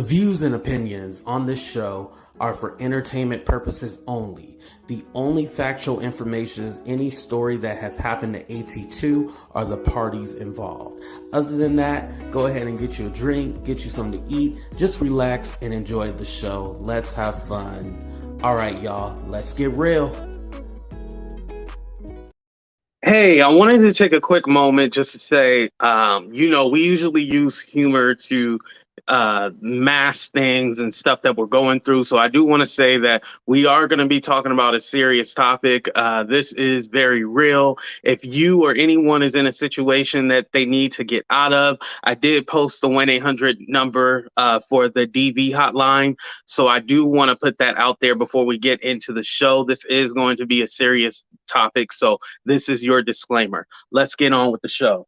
views and opinions on this show are for entertainment purposes only. The only factual information is any story that has happened to AT2 or the parties involved. Other than that, go ahead and get you a drink, get you something to eat, just relax and enjoy the show. Let's have fun. All right, y'all, let's get real. Hey, I wanted to take a quick moment just to say, we usually use humor to mask things and stuff that we're going through. So I do want to say that we are going to be talking about a serious topic. This is very real. If you or anyone is in a situation that they need to get out of, I did post the 1-800 number for the DV hotline. So I do want to put that out there before we get into the show. This is going to be a serious topic. So this is your disclaimer. Let's get on with the show.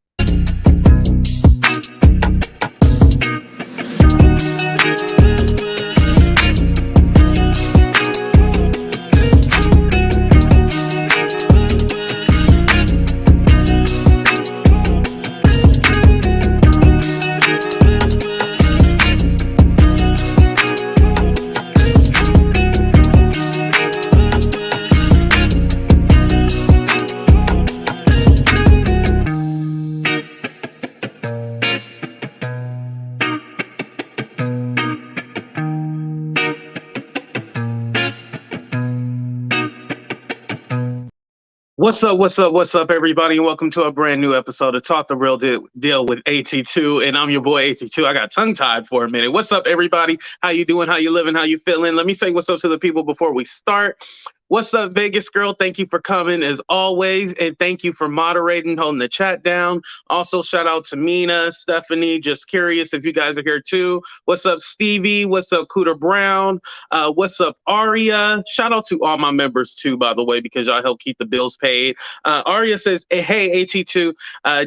What's up, everybody, and welcome to a brand new episode of Talk the Real Deal with AT2, and I'm your boy AT2. I got tongue-tied for a minute. What's up, everybody? How you doing? How you living? How you feeling? Let me say what's up to the people before we start. What's up, Vegas girl? Thank you for coming as always, and thank you for moderating, holding the chat down. Also, shout out to Mina, Stephanie, just curious if you guys are here too. What's up, Stevie? What's up, Cooter Brown? What's up, Aria? Shout out to all my members too, by the way, because y'all help keep the bills paid. Aria says, hey, AT2,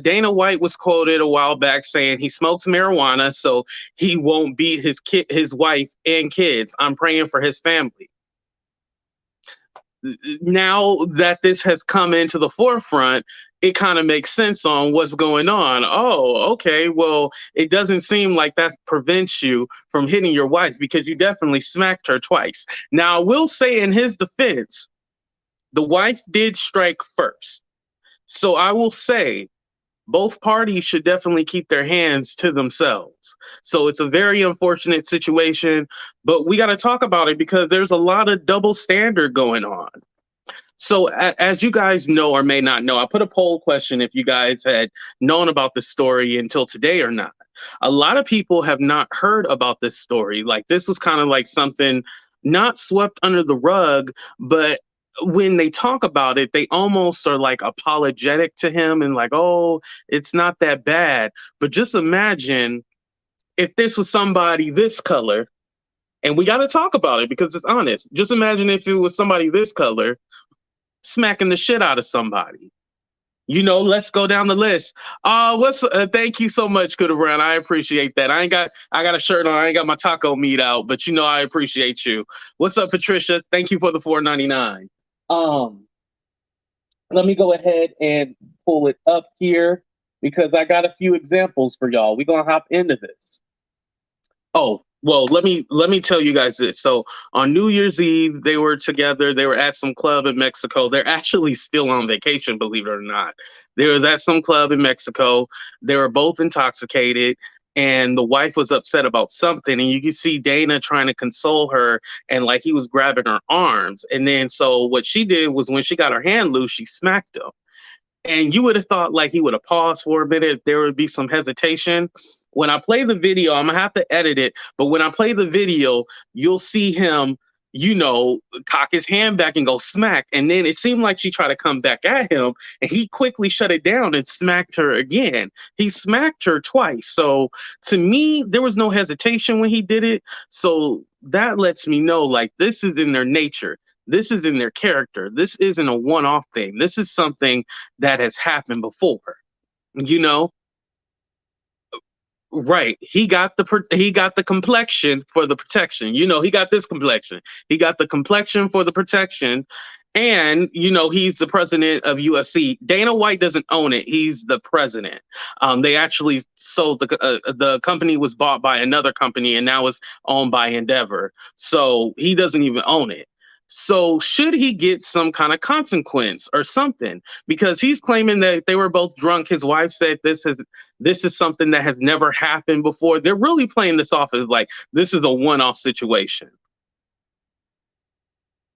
Dana White was quoted a while back saying he smokes marijuana so he won't beat his wife and kids. I'm praying for his family. Now that this has come into the forefront, it kind of makes sense on what's going on. Oh, okay. Well, it doesn't seem like that prevents you from hitting your wife because you definitely smacked her twice. Now, I will say in his defense, the wife did strike first. So I will say both parties should definitely keep their hands to themselves. So it's a very unfortunate situation, but we got to talk about it because there's a lot of double standard going on. So as you guys know or may not know, I put a poll question if you guys had known about this story until today or not. A lot of people have not heard about this story. Like, this was kind of like something not swept under the rug, but when they talk about it, they almost are like apologetic to him and like, oh, it's not that bad. But just imagine if this was somebody this color, and we got to talk about it because it's honest. Just imagine if it was somebody this color smacking the shit out of somebody. Let's go down the list. Thank you so much, Cooter Brown. I appreciate that. I got a shirt on. I ain't got my taco meat out, but I appreciate you. What's up, Patricia? Thank you for the $4.99. Let me go ahead and pull it up here because I got a few examples for y'all. We're gonna hop into this. Oh, well, let me tell you guys this. So on New Year's Eve, they were together. They were at some club in Mexico. They're actually still on vacation, believe it or not. They were at some club in Mexico. They were both intoxicated. And the wife was upset about something. And you can see Dana trying to console her. And like he was grabbing her arms. And then so what she did was when she got her hand loose, she smacked him. And you would have thought like he would have paused for a minute. There would be some hesitation. When I play the video, I'm going to have to edit it. But when I play the video, you'll see him, cock his hand back and go smack. And then it seemed like she tried to come back at him. And he quickly shut it down and smacked her again. He smacked her twice. So to me, there was no hesitation when he did it. So that lets me know like this is in their nature. This is in their character. This isn't a one-off thing. This is something that has happened before, Right. He got the complexion for the protection. He got this complexion. He got the complexion for the protection. And he's the president of UFC. Dana White doesn't own it; he's the president. They actually sold the company was bought by another company, and now it's owned by Endeavor. So he doesn't even own it. So should he get some kind of consequence or something? Because he's claiming that they were both drunk. His wife said this is something that has never happened before. They're really playing this off as like this is a one-off situation.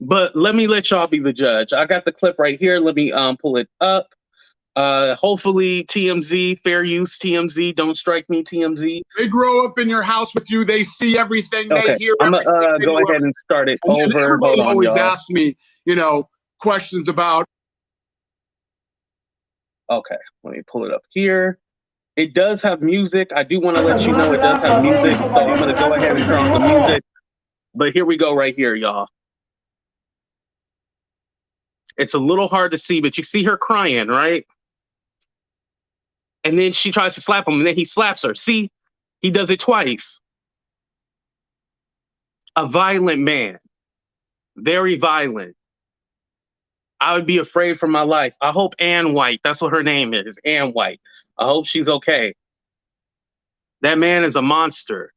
But let me let y'all be the judge. I got the clip right here. Let me pull it up. Hopefully TMZ, fair use TMZ, don't strike me TMZ. They grow up in your house with you. They see everything. Okay. They hear I'm everything. gonna go ahead and start it over. Everybody Hold on, always y'all. asks me, questions about. Okay, let me pull it up here. It does have music. I do want to let you know it does have music, so I'm gonna go ahead and turn on the music. But here we go right here, y'all. It's a little hard to see, but you see her crying, right? And then she tries to slap him, and then he slaps her. See? He does it twice. A violent man. Very violent. I would be afraid for my life. I hope Annewhite, that's what her name is, Annewhite. I hope she's okay. That man is a monster.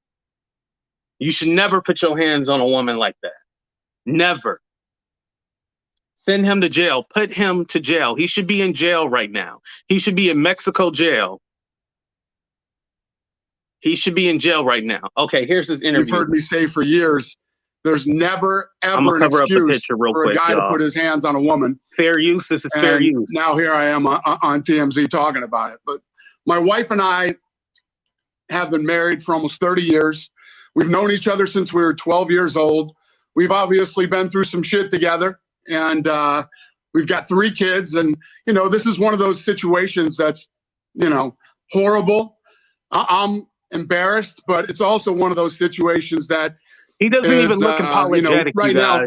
You should never put your hands on a woman like that. Never. Send him to jail. Put him to jail. He should be in jail right now. He should be in Mexico jail. He should be in jail right now. Okay, here's his interview. You've heard me say for years, there's never, ever an excuse for a guy to put his hands on a woman. Fair use. This is fair use. Now here I am on TMZ talking about it. But my wife and I have been married for almost 30 years. We've known each other since we were 12 years old. We've obviously been through some shit together. And we've got 3 kids. And, this is one of those situations that's, horrible. I'm embarrassed, but it's also one of those situations that he doesn't even look apologetic. Right now,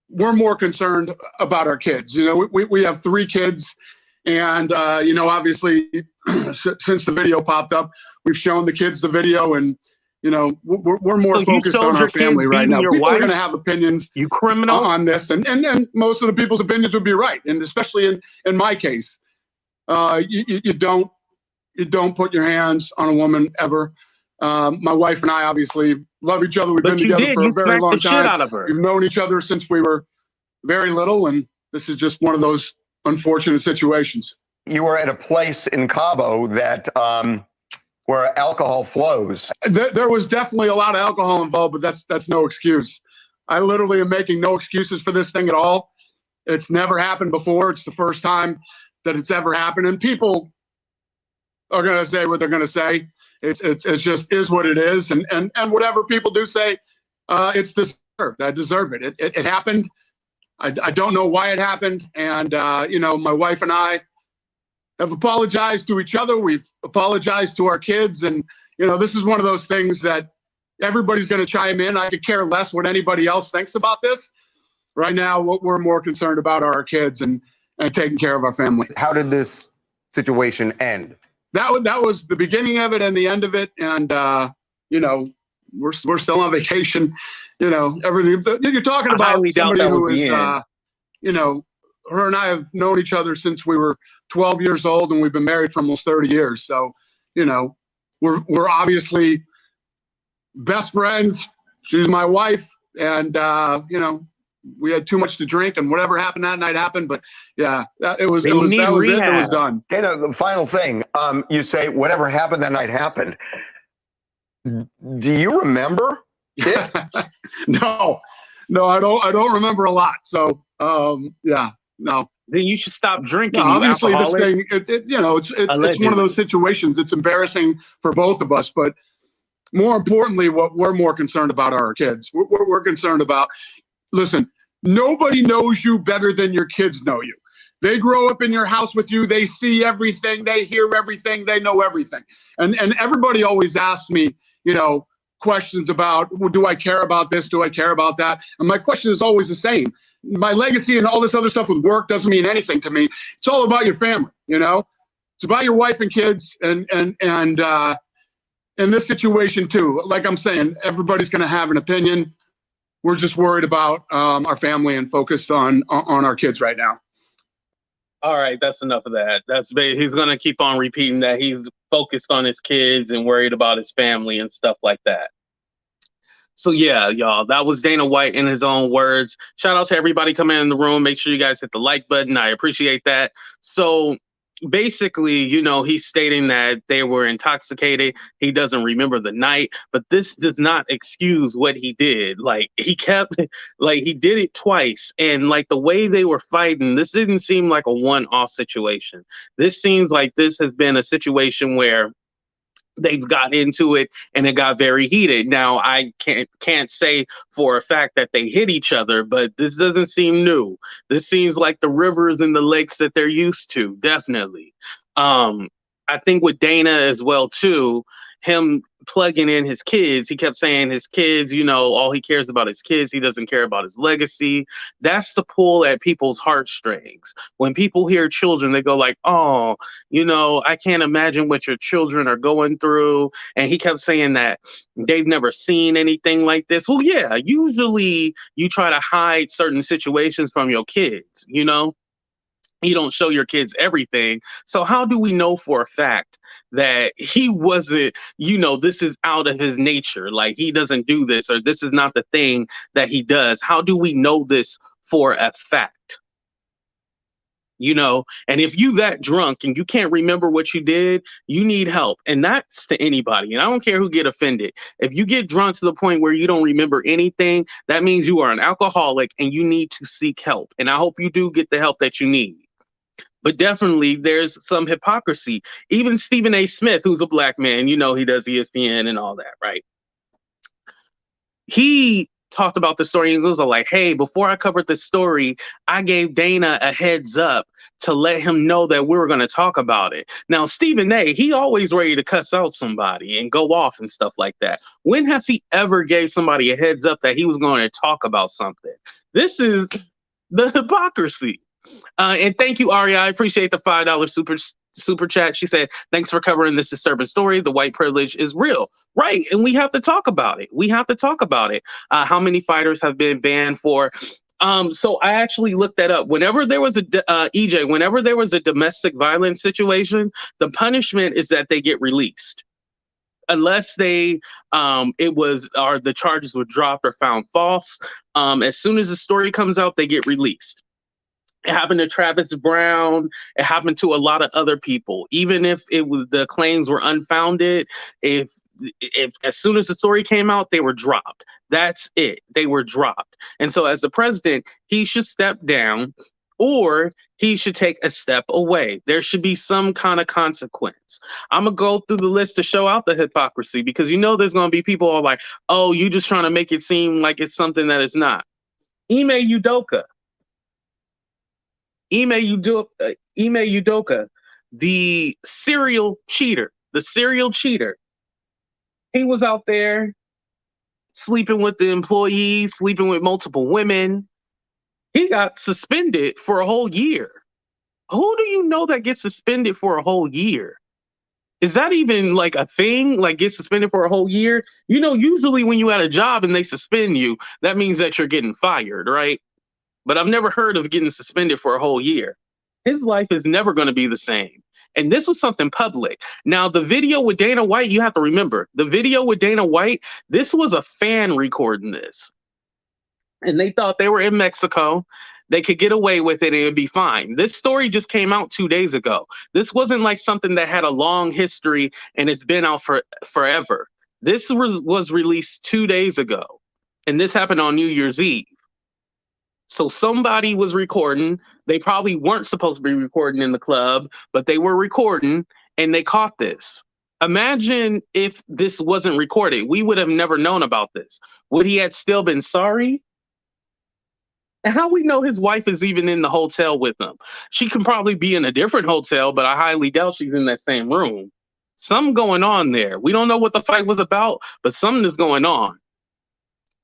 we're more concerned about our kids. We have 3 kids. And, obviously, since the video popped up, we've shown the kids the video and, we're more focused on our family right now. People are going to have opinions you criminal on this, and most of the people's opinions would be right, and especially in my case, you don't put your hands on a woman ever. My wife and I obviously love each other. We've been together for a very long time. We've known each other since we were very little, and this is just one of those unfortunate situations. You were at a place in Cabo that where alcohol flows. There was definitely a lot of alcohol involved, but that's no excuse. I literally am making no excuses for this thing at all. It's never happened before. It's the first time that it's ever happened. And people are going to say what they're going to say. It's just is what it is. And whatever people do say, it's deserved. I deserve it. It happened. I don't know why it happened. And, my wife and I have apologized to each other. We've apologized to our kids. And, this is one of those things that everybody's going to chime in. I could care less what anybody else thinks about this. Right now, what we're more concerned about are our kids and taking care of our family. How did this situation end? That was the beginning of it and the end of it. And, we're still on vacation. Everything you're talking about somebody who is, her and I have known each other since we were 12 years old, and we've been married for almost 30 years. So, we're obviously best friends. She's my wife, and we had too much to drink, and whatever happened that night happened. But yeah, it was it. It was done. Dana, the final thing, you say whatever happened that night happened. Do you remember it? No, I don't remember a lot. So, yeah, no. Then you should stop drinking. No, obviously, this thing, it's one of those situations. It's embarrassing for both of us, but more importantly, what we're more concerned about are our kids. We're concerned about. Listen, nobody knows you better than your kids know you. They grow up in your house with you. They see everything. They hear everything. They know everything. And everybody always asks me, questions about, well, do I care about this? Do I care about that? And my question is always the same. My legacy and all this other stuff with work doesn't mean anything to me. It's all about your family, It's about your wife and kids, and in this situation too. Like I'm saying, everybody's going to have an opinion. we're just worried about our family and focused on our kids right now. All right, that's enough of that. He's going to keep on repeating that he's focused on his kids and worried about his family and stuff like that. So yeah, y'all, that was Dana White in his own words. Shout out to everybody coming in the room. Make sure you guys hit the like button. I appreciate that. So basically, he's stating that they were intoxicated. He doesn't remember the night, but this does not excuse what he did. Like he did it twice. And like the way they were fighting, this didn't seem like a one-off situation. This seems like this has been a situation where they've got into it and it got very heated. Now, I can't say for a fact that they hit each other, but this doesn't seem new. This seems like the rivers and the lakes that they're used to, definitely. I think with Dana as well, too, him plugging in his kids, he kept saying his kids, all he cares about is kids. He doesn't care about his legacy. That's the pull at people's heartstrings. When people hear children, they go like, oh, I can't imagine what your children are going through. And he kept saying that they've never seen anything like this. Well, yeah, usually you try to hide certain situations from your kids, You don't show your kids everything. So how do we know for a fact that he wasn't, this is out of his nature? Like he doesn't do this, or this is not the thing that he does. How do we know this for a fact? And if you that drunk and you can't remember what you did, you need help. And that's to anybody. And I don't care who get offended. If you get drunk to the point where you don't remember anything, that means you are an alcoholic and you need to seek help. And I hope you do get the help that you need. But definitely there's some hypocrisy. Even Stephen A. Smith, who's a black man, he does ESPN and all that, right? He talked about the story and goes like, hey, before I covered the story, I gave Dana a heads up to let him know that we were going to talk about it. Now, Stephen A., he always ready to cuss out somebody and go off and stuff like that. When has he ever gave somebody a heads up that he was going to talk about something? This is the hypocrisy. And thank you, Aria. I appreciate the $5 super chat. She said, thanks for covering this disturbing story. The white privilege is real. Right. And we have to talk about it. How many fighters have been banned for? So I actually looked that up. Whenever there was whenever there was a domestic violence situation, the punishment is that they get released. Unless the charges were dropped or found false. As soon as the story comes out, they get released. It happened to Travis Brown. It happened to a lot of other people. Even if the claims were unfounded, if as soon as the story came out, they were dropped. That's it. They were dropped. And so as the president, he should step down or he should take a step away. There should be some kind of consequence. I'm going to go through the list to show out the hypocrisy because there's going to be people all like, oh, you just trying to make it seem like it's something that it's not. Ime Udoka. Ime Udoka, the serial cheater. He was out there sleeping with the employees, sleeping with multiple women. He got suspended for a whole year. Who do you know that gets suspended for a whole year? Is that even like a thing? Like get suspended for a whole year? Usually when you at a job and they suspend you, that means that you're getting fired, right? But I've never heard of getting suspended for a whole year. His life is never going to be the same. And this was something public. Now, the video with Dana White, you have to remember, the video with Dana White, this was a fan recording this. And they thought they were in Mexico. They could get away with it and it'd be fine. This story just came out 2 days ago. This wasn't like something that had a long history and it's been out for forever. This was released 2 days ago. And this happened on New Year's Eve. So somebody was recording. They probably weren't supposed to be recording in the club, but they were recording and they caught this. Imagine if this wasn't recorded. We would have never known about this. Would he have still been sorry? And how we know his wife is even in the hotel with him? She can probably be in a different hotel, but I highly doubt she's in that same room. Something going on there. We don't know what the fight was about, but something is going on.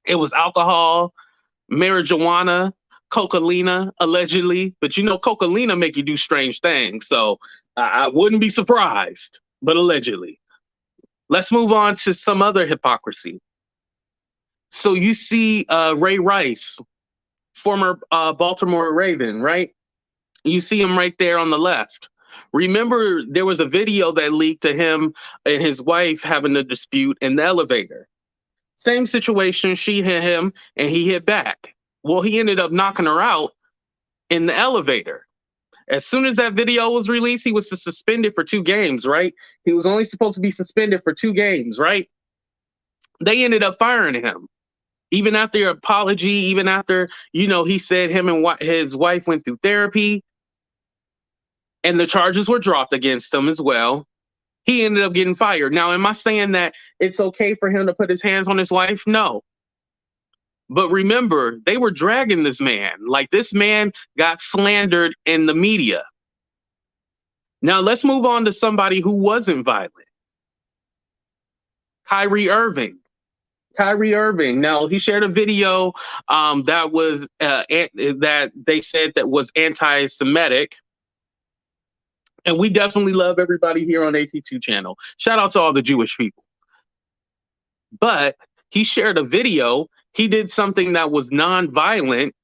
It was alcohol, marijuana, cocaine, allegedly. But cocaine make you do strange things. So I wouldn't be surprised, but allegedly. Let's move on to some other hypocrisy. So you see Ray Rice, former Baltimore Raven, right? You see him right there on the left. Remember, there was a video that leaked to him and his wife having a dispute in the elevator. Same situation. She hit him and he hit back. Well, he ended up knocking her out in the elevator. As soon as that video was released, he was suspended for 2 games, right? He was only supposed to be suspended for 2 games, right? They ended up firing him. Even after your apology, even after, he said him and his wife went through therapy and the charges were dropped against him as well. He ended up getting fired. Now, am I saying that it's okay for him to put his hands on his wife? No. But remember, they were dragging this man. Like, this man got slandered in the media. Now, let's move on to somebody who wasn't violent. Kyrie Irving. Kyrie Irving. Now, he shared a video that was that they said that was anti-Semitic. And we definitely love everybody here on AT2 channel. Shout out to all the Jewish people. But he shared a video. He did something that was non-violent.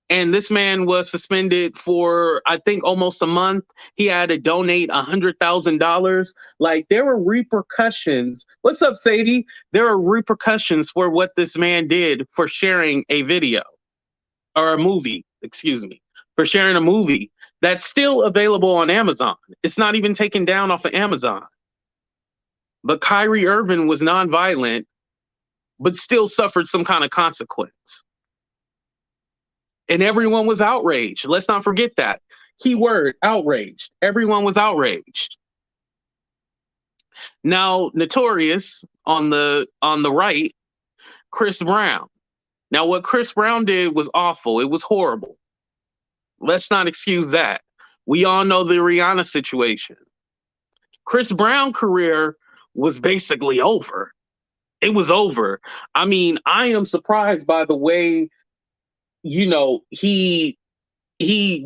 And this man was suspended for, I think, almost a month. He had to donate $100,000. Like, there were repercussions. What's up, Sadie? There are repercussions for what this man did for sharing a video or a movie, excuse me, for sharing a movie that's still available on Amazon. It's not even taken down off of Amazon. But Kyrie Irving was nonviolent, but still suffered some kind of consequence. And everyone was outraged. Let's not forget that. Keyword, outraged. Everyone was outraged. Now, notorious on the right, Chris Brown. Now, what Chris Brown did was awful. It was horrible. Let's not excuse that. We all know the Rihanna situation. Chris Brown's career was basically over. It was over. I mean, I am surprised by the way, he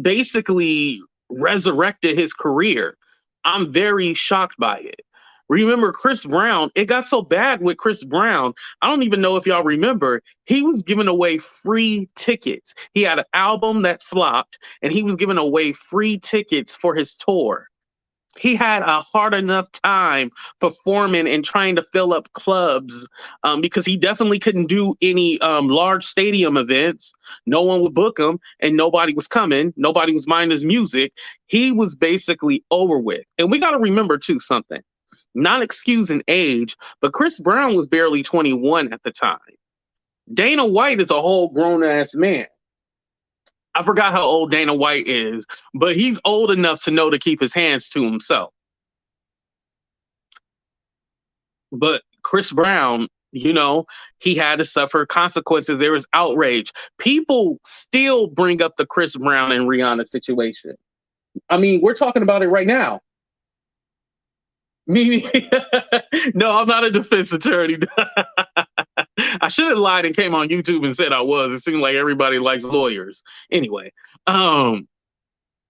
basically resurrected his career. I'm very shocked by it. Remember, Chris Brown, it got so bad with Chris Brown. I don't even know if y'all remember, he was giving away free tickets. He had an album that flopped and he was giving away free tickets for his tour. He had a hard enough time performing and trying to fill up clubs because he definitely couldn't do any large stadium events. No one would book him and nobody was coming. Nobody was minding his music. He was basically over with. And we got to remember, too, something. Not excusing age, but Chris Brown was barely 21 at the time. Dana White is a whole grown-ass man. I forgot how old Dana White is, but he's old enough to know to keep his hands to himself. But Chris Brown, he had to suffer consequences. There was outrage. People still bring up the Chris Brown and Rihanna situation. I mean, we're talking about it right now. Me? No, I'm not a defense attorney. I should have lied and came on YouTube and said I was. It seemed like everybody likes lawyers. Anyway,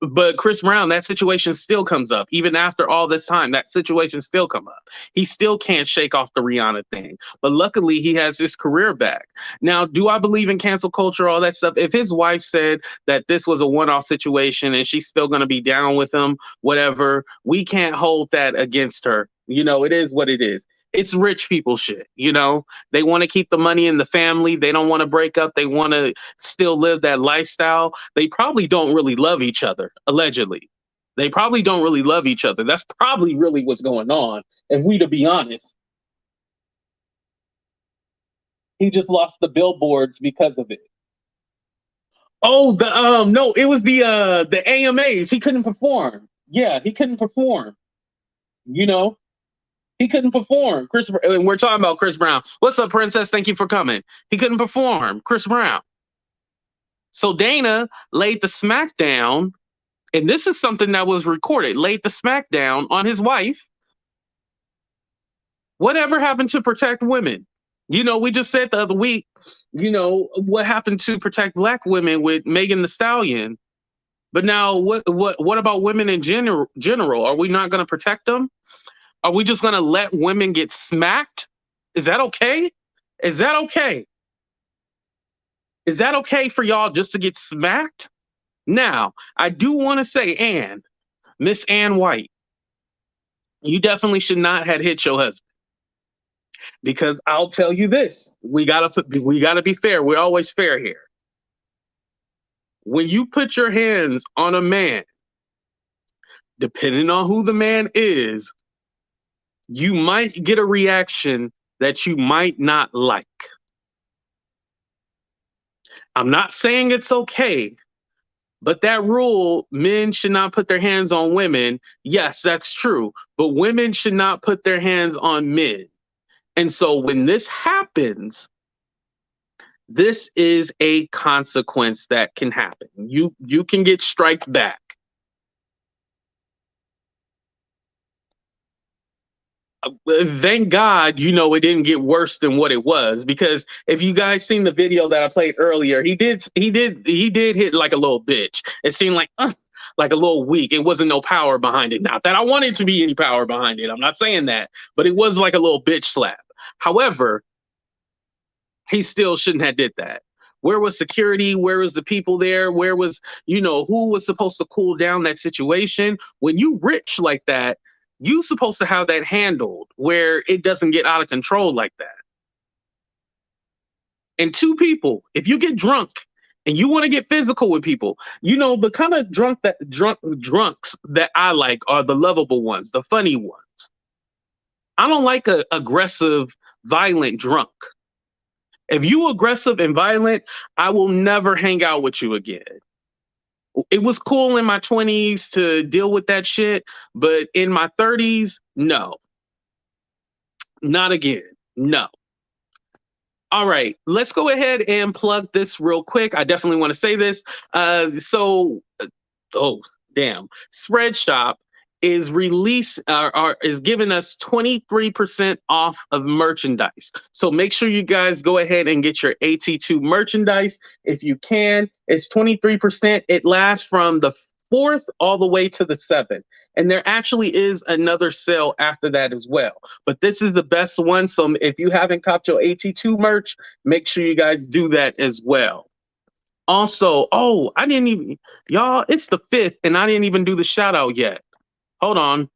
but Chris Brown, that situation still comes up. Even after all this time, that situation still come up. He still can't shake off the Rihanna thing. But luckily, he has his career back. Now, do I believe in cancel culture, all that stuff? If his wife said that this was a one-off situation and she's still going to be down with him, whatever, we can't hold that against her. It is what it is. It's rich people shit, They want to keep the money in the family. They don't want to break up. They want to still live that lifestyle. They probably don't really love each other, allegedly. They probably don't really love each other. That's probably really what's going on. And to be honest, he just lost the billboards because of it. Oh, no, it was the AMAs. He couldn't perform. Yeah, he couldn't perform. He couldn't perform. And we're talking about Chris Brown. What's up, Princess? Thank you for coming. He couldn't perform. Chris Brown. So Dana laid the smackdown, and this is something that was recorded, laid the smackdown on his wife. Whatever happened to protect women? We just said the other week, what happened to protect Black women with Megan Thee Stallion? But now what about women in general? Are we not going to protect them? Are we just going to let women get smacked? Is that okay? Is that okay? Is that okay for y'all just to get smacked? Now, I do want to say, Miss Ann White, you definitely should not have hit your husband, because I'll tell you this: we gotta be fair. We're always fair here. When you put your hands on a man, depending on who the man is, you might get a reaction that you might not like. I'm not saying it's okay, but that rule, men should not put their hands on women. Yes, that's true. But women should not put their hands on men. And so when this happens, this is a consequence that can happen. You can get strike back. Thank God, it didn't get worse than what it was, because if you guys seen the video that I played earlier, he did hit like a little bitch. It seemed like a little weak. It wasn't no power behind it. Not that I wanted to be any power behind it. I'm not saying that, but it was like a little bitch slap. However, he still shouldn't have did that. Where was security? Where was the people there? Where was, who was supposed to cool down that situation? When you rich like that, you supposed to have that handled where it doesn't get out of control like that. And two people, if you get drunk and you want to get physical with people, the kind of drunks that I like are the lovable ones, the funny ones. I don't like a aggressive, violent drunk. If you aggressive and violent, I will never hang out with you again. It was cool in my 20s to deal with that shit, but in my 30s, no. Not again. No. All right, let's go ahead and plug this real quick. I definitely want to say this. Spreadshop is is giving us 23% off of merchandise. So make sure you guys go ahead and get your AT2 merchandise if you can. It's 23%. It lasts from the 4th all the way to the 7th. And there actually is another sale after that as well. But this is the best one. So if you haven't copped your AT2 merch, make sure you guys do that as well. Also, it's the 5th and I didn't even do the shout out yet. Hold on.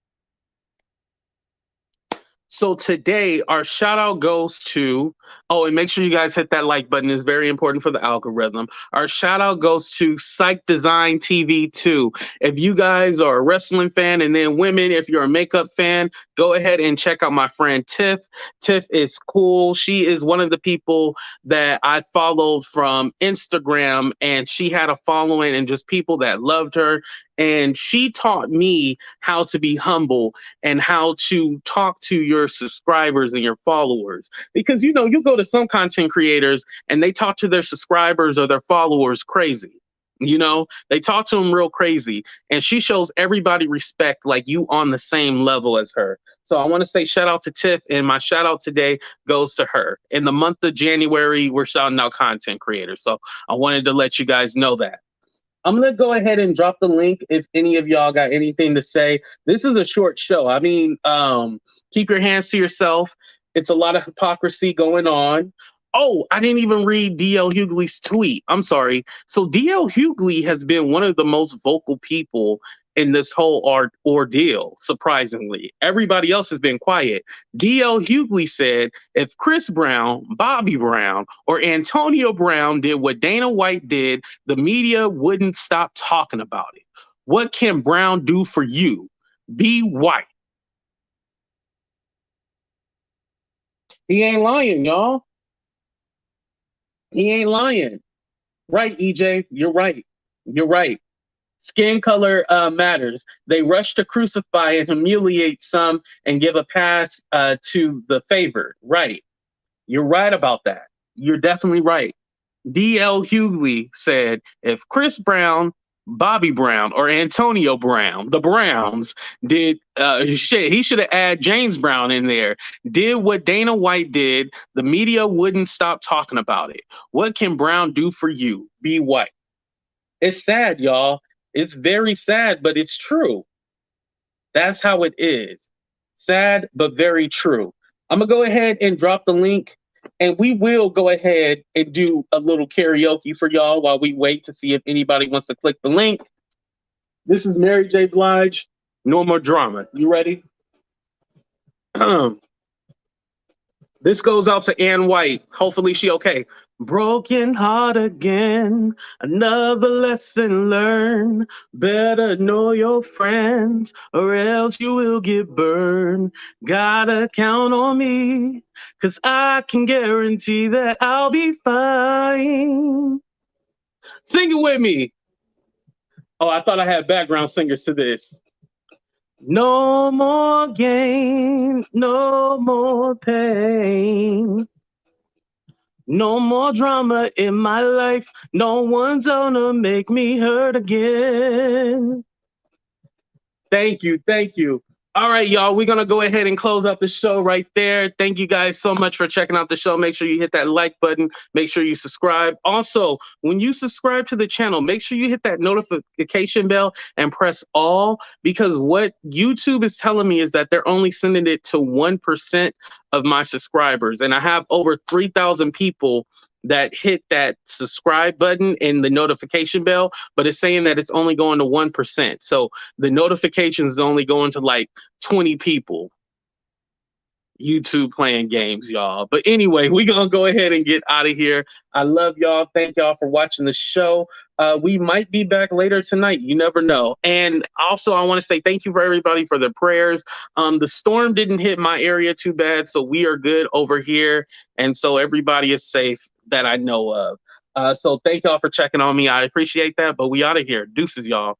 So today our shout out goes to, and make sure you guys hit that like button. It's very important for the algorithm. Our shout out goes to Psych Design TV 2. If you guys are a wrestling fan, and then women, if you're a makeup fan, go ahead and check out my friend Tiff. Tiff is cool. She is one of the people that I followed from Instagram, and she had a following and just people that loved her. And she taught me how to be humble and how to talk to your subscribers and your followers. Because, you go to some content creators and they talk to their subscribers or their followers crazy. They talk to them real crazy. And she shows everybody respect, like you on the same level as her. So I want to say shout out to Tiff, and my shout out today goes to her. In the month of January, we're shouting out content creators. So I wanted to let you guys know that. I'm going to go ahead and drop the link if any of y'all got anything to say. This is a short show. I mean, keep your hands to yourself. It's a lot of hypocrisy going on. Oh, I didn't even read dlhughley's tweet. I'm sorry. So dlhughley has been one of the most vocal people in this whole ordeal, surprisingly. Everybody else has been quiet. dlhughley said, if Chris Brown, Bobby Brown, or Antonio Brown did what Dana White did, the media wouldn't stop talking about it. What can Brown do for you? Be white. He ain't lying, y'all. He ain't lying. Right, EJ? You're right. You're right. Skin color matters. They rush to crucify and humiliate some and give a pass to the favored. Right. You're right about that. You're definitely right. dlhughley said, if Chris Brown, Bobby Brown, or Antonio Brown, the Browns, did he should have added James Brown in there, did what Dana White did, the media wouldn't stop talking about it. What can Brown do for you? Be white. It's sad, y'all. It's very sad, but it's true. That's how it is. Sad, but very true. I'm going to go ahead and drop the link And we will go ahead and do a little karaoke for y'all while we wait to see if anybody wants to click the link. This is Mary J. Blige, No More Drama. You ready? This goes out to Ann White. Hopefully she okay. Broken heart again, another lesson learned. Better know your friends or else you will get burned. Gotta count on me, 'cause I can guarantee that I'll be fine. Sing it with me. Oh, I thought I had background singers to this. No more gain, no more pain. No more drama in my life. No one's gonna make me hurt again. Thank you. Thank you. All right, y'all, we're going to go ahead and close out the show right there. Thank you guys so much for checking out the show. Make sure you hit that like button. Make sure you subscribe. Also, when you subscribe to the channel, make sure you hit that notification bell and press all, because what YouTube is telling me is that they're only sending it to 1% of my subscribers. And I have over 3,000 people that hit that subscribe button and the notification bell, but it's saying that it's only going to 1%. So the notifications is only going to like 20 people. YouTube playing games, y'all. But anyway, we're going to go ahead and get out of here. I love y'all. Thank y'all for watching the show. We might be back later tonight. You never know. And also, I want to say thank you for everybody for the prayers. The storm didn't hit my area too bad, so we are good over here. And so everybody is safe that I know of. So thank y'all for checking on me. I appreciate that. But we out of here. Deuces, y'all.